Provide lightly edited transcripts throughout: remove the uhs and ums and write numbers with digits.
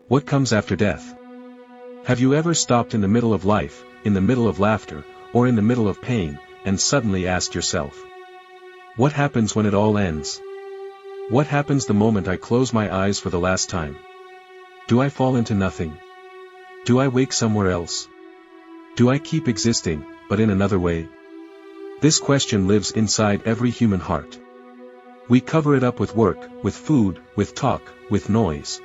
What comes after death? Have you ever stopped in the middle of life, in the middle of laughter, or in the middle of pain, and suddenly asked yourself, what happens when it all ends? What happens the moment I close my eyes for the last time? Do I fall into nothing? Do I wake somewhere else? Do I keep existing, but in another way? This question lives inside every human heart. We cover it up with work, with food, with talk, with noise.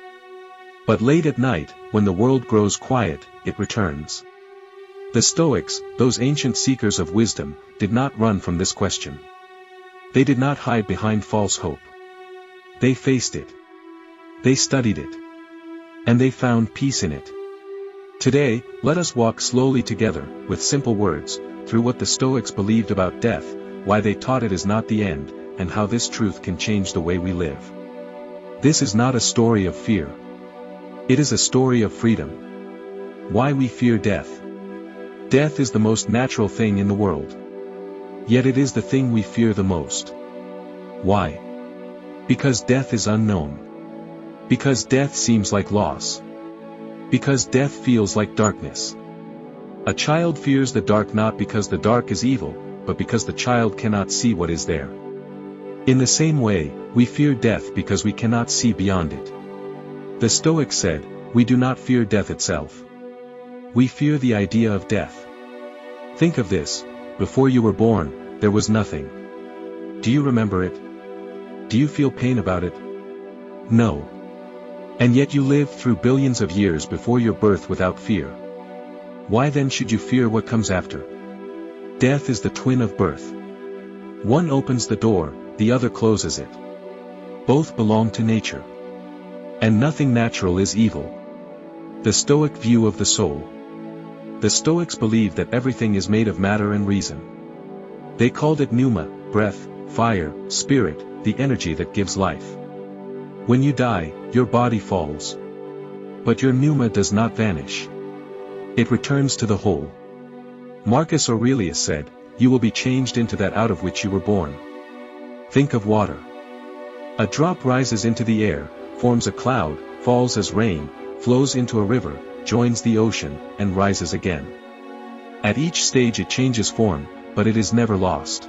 But late at night, when the world grows quiet, it returns. The Stoics, those ancient seekers of wisdom, did not run from this question. They did not hide behind false hope. They faced it. They studied it. And they found peace in it. Today, let us walk slowly together, with simple words, through what the Stoics believed about death, why they taught it is not the end, and how this truth can change the way we live. This is not a story of fear. It is a story of freedom. Why we fear death. Death is the most natural thing in the world. Yet it is the thing we fear the most. Why? Because death is unknown. Because death seems like loss. Because death feels like darkness. A child fears the dark not because the dark is evil, but because the child cannot see what is there. In the same way, we fear death because we cannot see beyond it. The Stoics said, we do not fear death itself. We fear the idea of death. Think of this, before you were born, there was nothing. Do you remember it? Do you feel pain about it? No. And yet you lived through billions of years before your birth without fear. Why then should you fear what comes after? Death is the twin of birth. One opens the door, the other closes it. Both belong to nature. And nothing natural is evil. The Stoic view of the soul. The Stoics believed that everything is made of matter and reason. They called it pneuma, breath, fire, spirit, the energy that gives life. When you die, your body falls. But your pneuma does not vanish. It returns to the whole. Marcus Aurelius said, you will be changed into that out of which you were born. Think of water. A drop rises into the air, forms a cloud, falls as rain, flows into a river, joins the ocean, and rises again. At each stage it changes form, but it is never lost.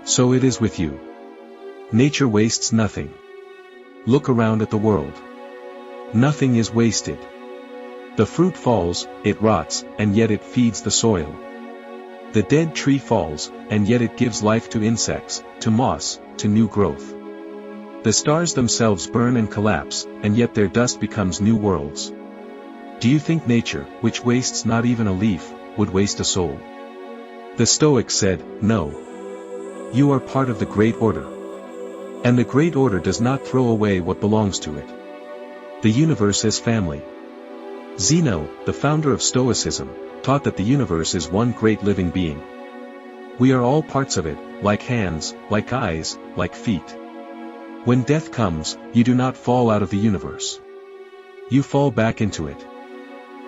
So it is with you. Nature wastes nothing. Look around at the world. Nothing is wasted. The fruit falls, it rots, and yet it feeds the soil. The dead tree falls, and yet it gives life to insects, to moss, to new growth. The stars themselves burn and collapse, and yet their dust becomes new worlds. Do you think nature, which wastes not even a leaf, would waste a soul? The Stoics said, no. You are part of the great order. And the great order does not throw away what belongs to it. The universe is family. Zeno, the founder of Stoicism, taught that the universe is one great living being. We are all parts of it, like hands, like eyes, like feet. When death comes, you do not fall out of the universe. You fall back into it.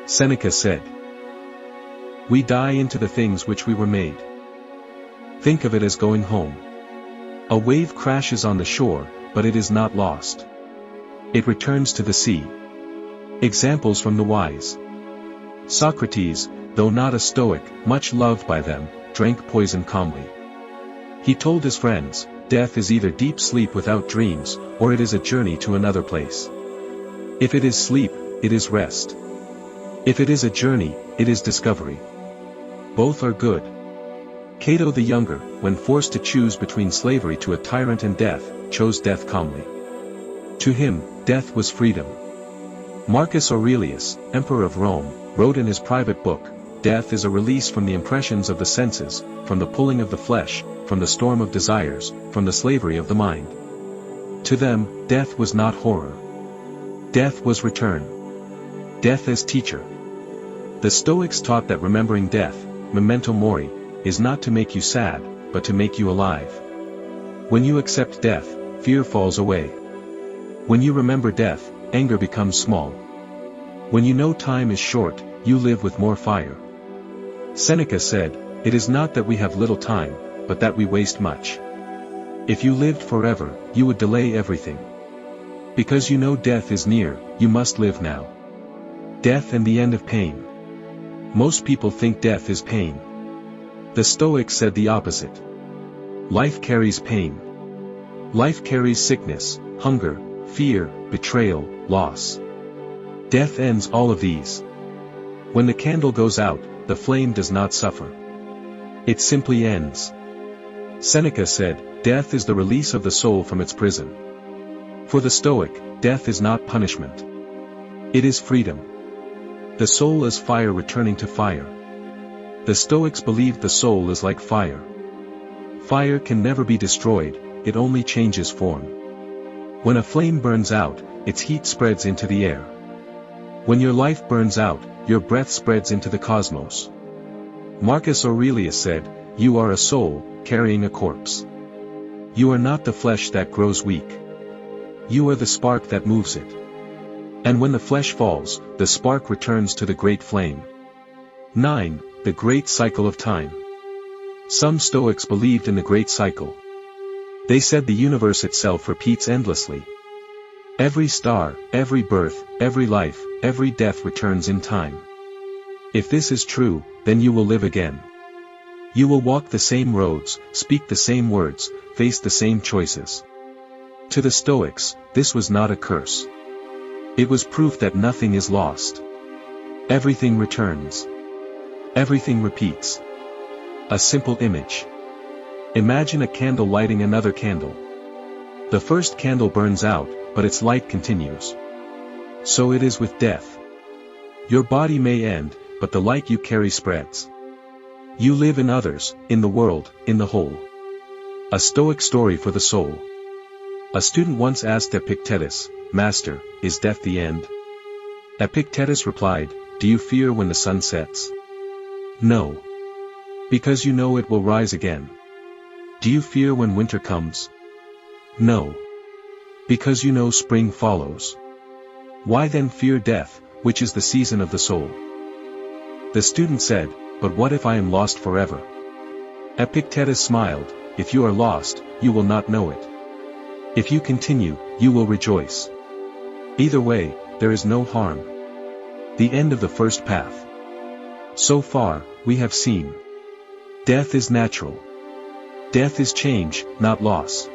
Seneca said, we die into the things which we were made. Think of it as going home. A wave crashes on the shore, but it is not lost. It returns to the sea. Examples from the wise. Socrates, though not a Stoic, much loved by them, drank poison calmly. He told his friends, death is either deep sleep without dreams, or it is a journey to another place. If it is sleep, it is rest. If it is a journey, it is discovery. Both are good. Cato the Younger, when forced to choose between slavery to a tyrant and death, chose death calmly. To him, death was freedom. Marcus Aurelius, Emperor of Rome, wrote in his private book, death is a release from the impressions of the senses, from the pulling of the flesh, from the storm of desires, from the slavery of the mind. To them, death was not horror. Death was return. Death as teacher. The Stoics taught that remembering death, memento mori, is not to make you sad, but to make you alive. When you accept death, fear falls away. When you remember death, anger becomes small. When you know time is short, you live with more fire. Seneca said, it is not that we have little time, but that we waste much. If you lived forever, you would delay everything. Because you know death is near, you must live now. Death and the end of pain. Most people think death is pain. The Stoics said the opposite. Life carries pain. Life carries sickness, hunger, fear, betrayal, loss. Death ends all of these. When the candle goes out, the flame does not suffer. It simply ends. Seneca said, "Death is the release of the soul from its prison." For the Stoic, death is not punishment. It is freedom. The soul is fire returning to fire. The Stoics believed the soul is like fire. Fire can never be destroyed, it only changes form. When a flame burns out, its heat spreads into the air. When your life burns out, your breath spreads into the cosmos. Marcus Aurelius said, "You are a soul, carrying a corpse. You are not the flesh that grows weak. You are the spark that moves it. And when the flesh falls, the spark returns to the great flame." 9. The Great Cycle of Time. Some Stoics believed in the Great Cycle. They said the universe itself repeats endlessly. Every star, every birth, every life, every death returns in time. If this is true, then you will live again. You will walk the same roads, speak the same words, face the same choices. To the Stoics, this was not a curse. It was proof that nothing is lost. Everything returns. Everything repeats. A simple image. Imagine a candle lighting another candle. The first candle burns out, but its light continues. So it is with death. Your body may end, but the light you carry spreads. You live in others, in the world, in the whole. A Stoic story for the soul. A student once asked Epictetus, "Master, is death the end?" Epictetus replied, "Do you fear when the sun sets?" No. Because you know it will rise again. Do you fear when winter comes? No. Because you know spring follows. Why then fear death, which is the season of the soul? The student said, "But what if I am lost forever?" Epictetus smiled, "If you are lost, you will not know it. If you continue, you will rejoice. Either way, there is no harm." The end of the first path. So far, we have seen. Death is natural. Death is change, not loss.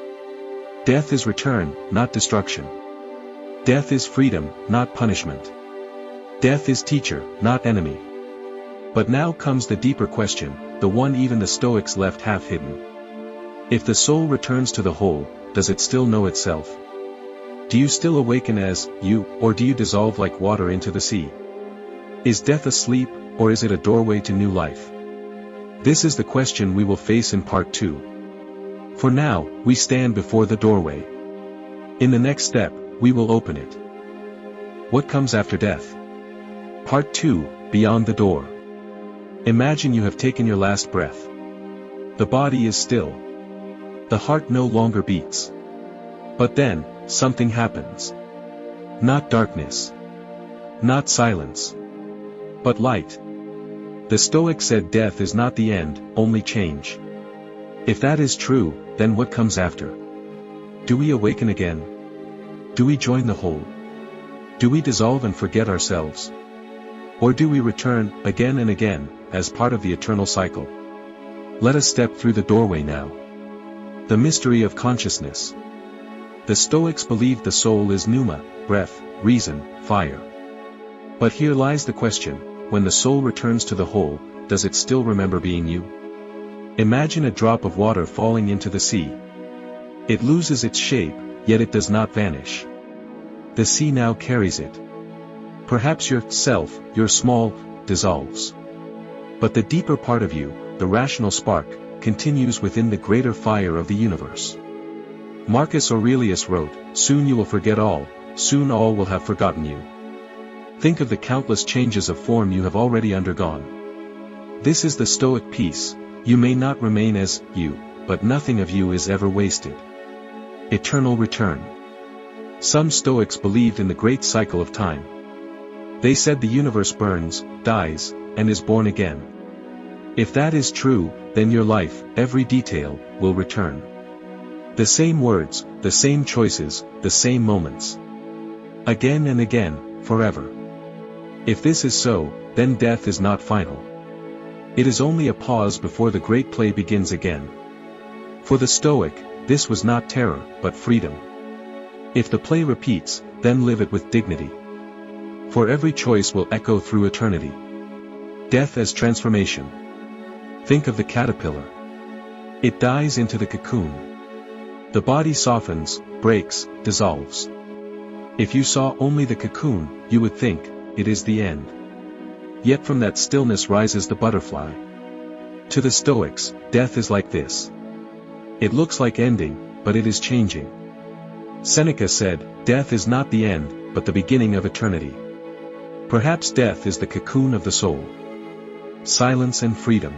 Death is return, not destruction. Death is freedom, not punishment. Death is teacher, not enemy. But now comes the deeper question, the one even the Stoics left half hidden. If the soul returns to the whole, does it still know itself? Do you still awaken as you, or do you dissolve like water into the sea? Is death a sleep, or is it a doorway to new life? This is the question we will face in part 2. For now, we stand before the doorway. In the next step, we will open it. What comes after death? Part 2, Beyond the Door. Imagine you have taken your last breath. The body is still. The heart no longer beats. But then, something happens. Not darkness. Not silence. But light. The Stoics said death is not the end, only change. If that is true, then what comes after? Do we awaken again? Do we join the whole? Do we dissolve and forget ourselves? Or do we return, again and again, as part of the eternal cycle? Let us step through the doorway now. The mystery of consciousness. The Stoics believed the soul is pneuma, breath, reason, fire. But here lies the question, when the soul returns to the whole, does it still remember being you? Imagine a drop of water falling into the sea. It loses its shape, yet it does not vanish. The sea now carries it. Perhaps your self, your small, dissolves. But the deeper part of you, the rational spark, continues within the greater fire of the universe. Marcus Aurelius wrote, "Soon you will forget all, soon all will have forgotten you." Think of the countless changes of form you have already undergone. This is the Stoic peace, you may not remain as you, but nothing of you is ever wasted. Eternal return. Some Stoics believed in the great cycle of time. They said the universe burns, dies, and is born again. If that is true, then your life, every detail, will return. The same words, the same choices, the same moments. Again and again, forever. If this is so, then death is not final. It is only a pause before the great play begins again. For the Stoic, this was not terror, but freedom. If the play repeats, then live it with dignity. For every choice will echo through eternity. Death as transformation. Think of the caterpillar. It dies into the cocoon. The body softens, breaks, dissolves. If you saw only the cocoon, you would think, it is the end. Yet from that stillness rises the butterfly. To the Stoics, death is like this. It looks like ending, but it is changing. Seneca said, death is not the end, but the beginning of eternity. Perhaps death is the cocoon of the soul. Silence and freedom.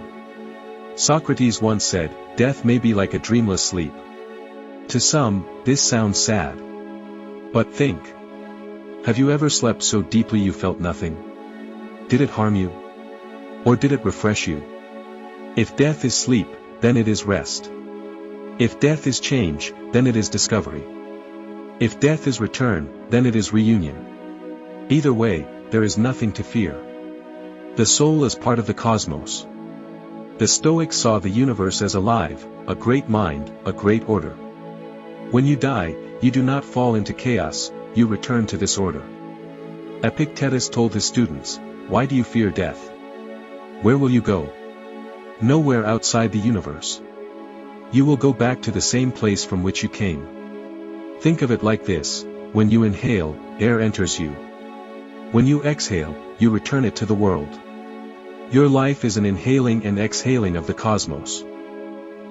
Socrates once said, death may be like a dreamless sleep. To some, this sounds sad. But think. Have you ever slept so deeply you felt nothing? Did it harm you? Or did it refresh you? If death is sleep, then it is rest. If death is change, then it is discovery. If death is return, then it is reunion. Either way, there is nothing to fear. The soul is part of the cosmos. The Stoics saw the universe as alive, a great mind, a great order. When you die, you do not fall into chaos, you return to this order. Epictetus told his students, why do you fear death? Where will you go? Nowhere outside the universe. You will go back to the same place from which you came. Think of it like this, when you inhale, air enters you. When you exhale, you return it to the world. Your life is an inhaling and exhaling of the cosmos.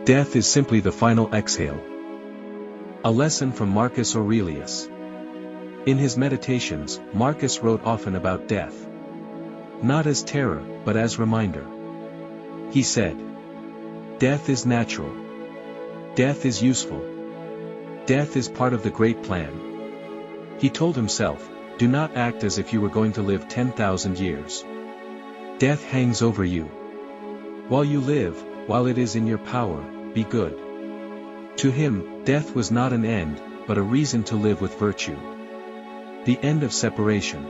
Death is simply the final exhale. A lesson from Marcus Aurelius. In his meditations, Marcus wrote often about death. Not as terror, but as reminder. He said, death is natural. Death is useful. Death is part of the great plan. He told himself, do not act as if you were going to live 10,000 years. Death hangs over you. While you live, while it is in your power, be good. To him, death was not an end, but a reason to live with virtue. The end of separation.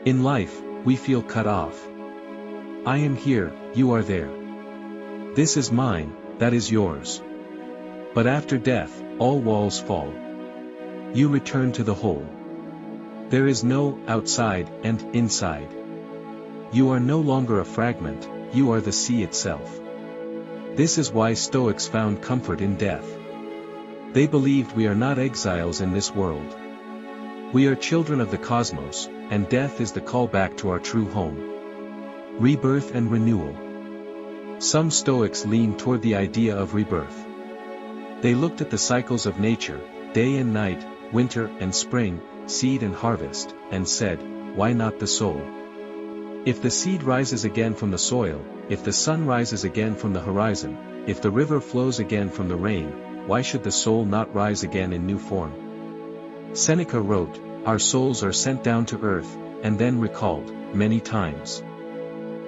In life, we feel cut off. I am here, you are there. This is mine, that is yours. But after death, all walls fall. You return to the whole. There is no outside and inside. You are no longer a fragment, you are the sea itself. This is why Stoics found comfort in death. They believed we are not exiles in this world. We are children of the cosmos, and death is the call back to our true home. Rebirth and renewal. Some Stoics leaned toward the idea of rebirth. They looked at the cycles of nature, day and night, winter and spring, seed and harvest, and said, why not the soul? If the seed rises again from the soil, if the sun rises again from the horizon, if the river flows again from the rain, why should the soul not rise again in new form? Seneca wrote, our souls are sent down to earth, and then recalled, many times.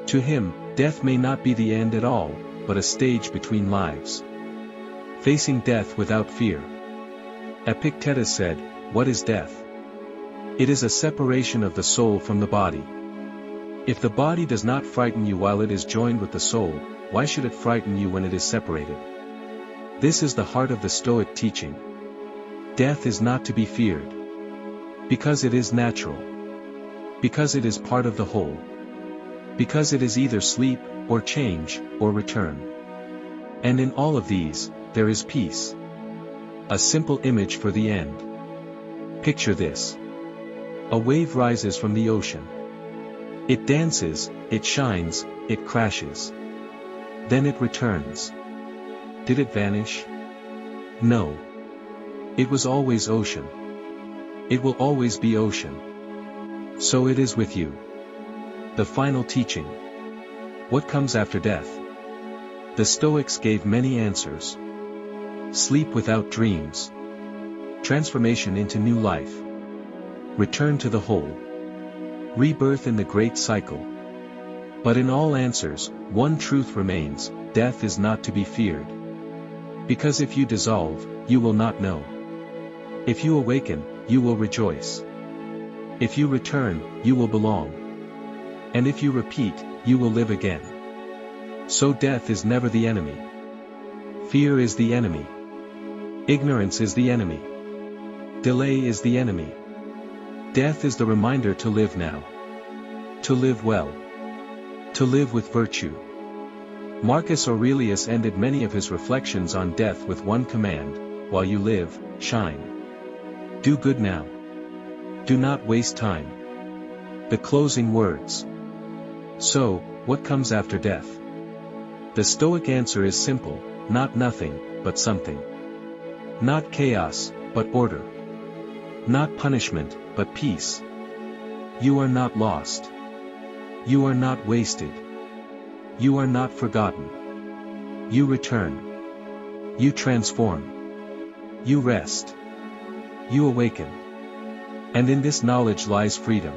To him, death may not be the end at all, but a stage between lives. Facing death without fear. Epictetus said, what is death? It is a separation of the soul from the body. If the body does not frighten you while it is joined with the soul, why should it frighten you when it is separated? This is the heart of the Stoic teaching. Death is not to be feared. Because it is natural. Because it is part of the whole. Because it is either sleep, or change, or return. And in all of these, there is peace. A simple image for the end. Picture this. A wave rises from the ocean. It dances, it shines, it crashes. Then it returns. Did it vanish? No. It was always ocean. It will always be ocean. So it is with you. The final teaching. What comes after death? The Stoics gave many answers. Sleep without dreams. Transformation into new life. Return to the whole. Rebirth in the great cycle. But in all answers, one truth remains, death is not to be feared. Because if you dissolve, you will not know. If you awaken, you will rejoice. If you return, you will belong. And if you repeat, you will live again. So death is never the enemy. Fear is the enemy. Ignorance is the enemy. Delay is the enemy. Death is the reminder to live now. To live well. To live with virtue. Marcus Aurelius ended many of his reflections on death with one command: while you live, shine. Do good now. Do not waste time. The closing words. So, what comes after death? The Stoic answer is simple: not nothing, but something. Not chaos, but order. Not punishment, but peace. You are not lost. You are not wasted. You are not forgotten. You return. You transform. You rest. You awaken. And in this knowledge lies freedom.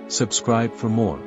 Subscribe for more.